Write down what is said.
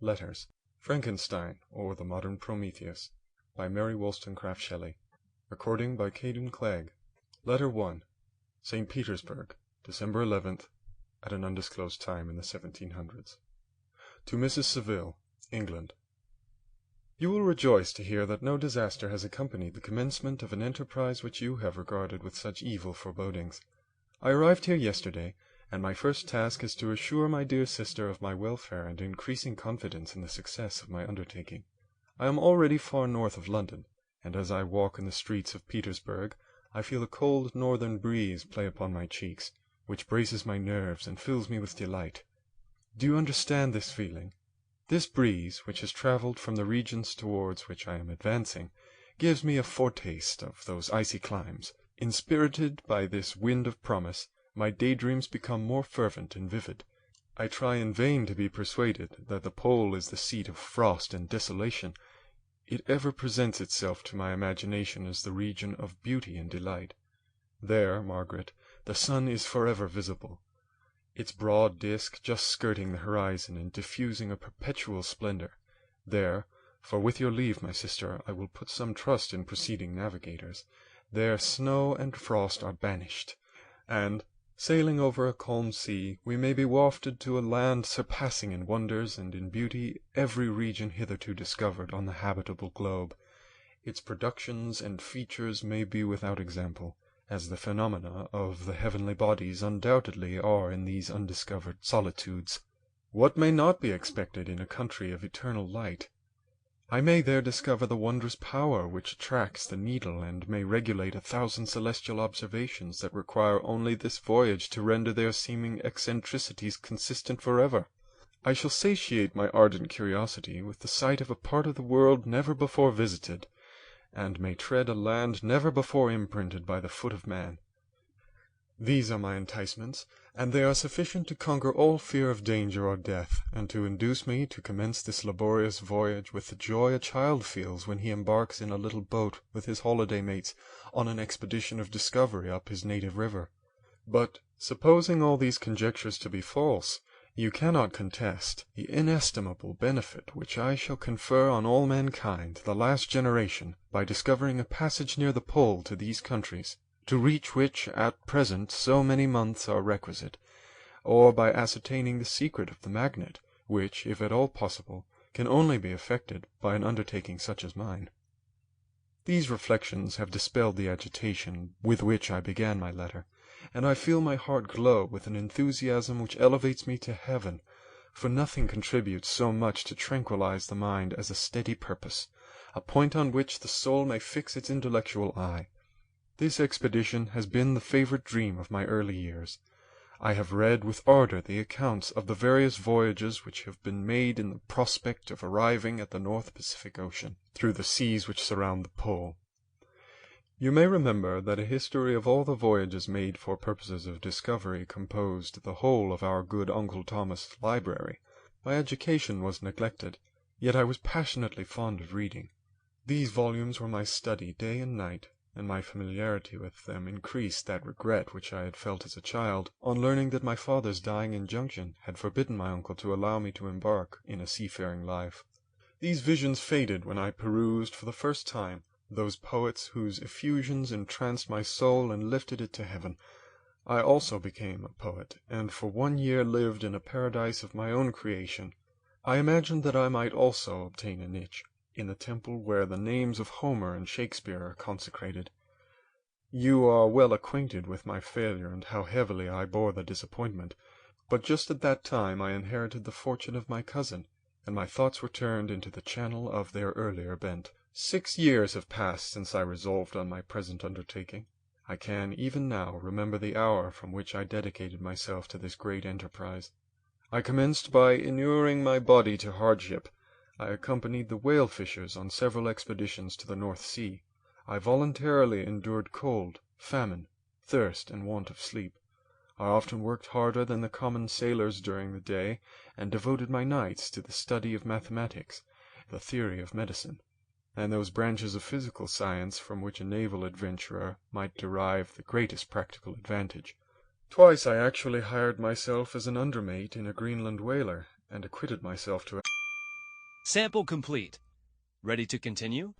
Letters. Frankenstein, or the Modern Prometheus, by Mary Wollstonecraft Shelley. Recording by Caden, Clegg. Letter 1. St. Petersburg, December 11th, at an undisclosed time in the 1700s. To Mrs. Saville, England. You will rejoice to hear that no disaster has accompanied the commencement of an enterprise which you have regarded with such evil forebodings. I arrived here yesterday, and my first task is to assure my dear sister of my welfare and increasing confidence in the success of my undertaking. I am already far north of London, and as I walk in the streets of Petersburg, I feel a cold northern breeze play upon my cheeks, which braces my nerves and fills me with delight. Do you understand this feeling? This breeze, which has travelled from the regions towards which I am advancing, gives me a foretaste of those icy climes. Inspirited by this wind of promise, my daydreams become more fervent and vivid. I try in vain to be persuaded that the pole is the seat of frost and desolation. It ever presents itself to my imagination as the region of beauty and delight. There, Margaret, the sun is forever visible, its broad disk just skirting the horizon and diffusing a perpetual splendor. There, for with your leave, my sister, I will put some trust in preceding navigators, there snow and frost are banished, and, sailing over a calm sea, we may be wafted to a land surpassing in wonders and in beauty every region hitherto discovered on the habitable globe. Its productions and features may be without example, as the phenomena of the heavenly bodies undoubtedly are in these undiscovered solitudes. What may not be expected in a country of eternal light? I may there discover the wondrous power which attracts the needle, and may regulate 1,000 celestial observations that require only this voyage to render their seeming eccentricities consistent forever. I shall satiate my ardent curiosity with the sight of a part of the world never before visited, and may tread a land never before imprinted by the foot of man. These are my enticements, and they are sufficient to conquer all fear of danger or death, and to induce me to commence this laborious voyage with the joy a child feels when he embarks in a little boat with his holiday mates on an expedition of discovery up his native river. But, supposing all these conjectures to be false, you cannot contest the inestimable benefit which I shall confer on all mankind, the last generation, by discovering a passage near the pole to these countries, to reach which at present so many months are requisite, or by ascertaining the secret of the magnet, which, if at all possible, can only be effected by an undertaking such as mine. These reflections have dispelled the agitation with which I began my letter, and I feel my heart glow with an enthusiasm which elevates me to heaven, for nothing contributes so much to tranquilize the mind as a steady purpose, a point on which the soul may fix its intellectual eye. This expedition has been the favorite dream of my early years. I have read with ardor the accounts of the various voyages which have been made in the prospect of arriving at the North Pacific Ocean, through the seas which surround the pole. You may remember that a history of all the voyages made for purposes of discovery composed the whole of our good Uncle Thomas' library. My education was neglected, yet I was passionately fond of reading. These volumes were my study day and night, and my familiarity with them increased that regret which I had felt as a child, on learning that my father's dying injunction had forbidden my uncle to allow me to embark in a seafaring life. These visions faded when I perused for the first time those poets whose effusions entranced my soul and lifted it to heaven. I also became a poet, and for 1 year lived in a paradise of my own creation. I imagined that I might also obtain a niche in the temple where the names of Homer and Shakespeare are consecrated. You are well acquainted with my failure and how heavily I bore the disappointment, but just at that time I inherited the fortune of my cousin, and my thoughts were turned into the channel of their earlier bent. 6 years have passed since I resolved on my present undertaking. I can, even now, remember the hour from which I dedicated myself to this great enterprise. I commenced by inuring my body to hardship. I accompanied the whale fishers on several expeditions to the North Sea. I voluntarily endured cold, famine, thirst, and want of sleep. I often worked harder than the common sailors during the day, and devoted my nights to the study of mathematics, the theory of medicine, and those branches of physical science from which a naval adventurer might derive the greatest practical advantage. Twice I actually hired myself as an undermate in a Greenland whaler, and acquitted myself to Sample complete. Ready to continue?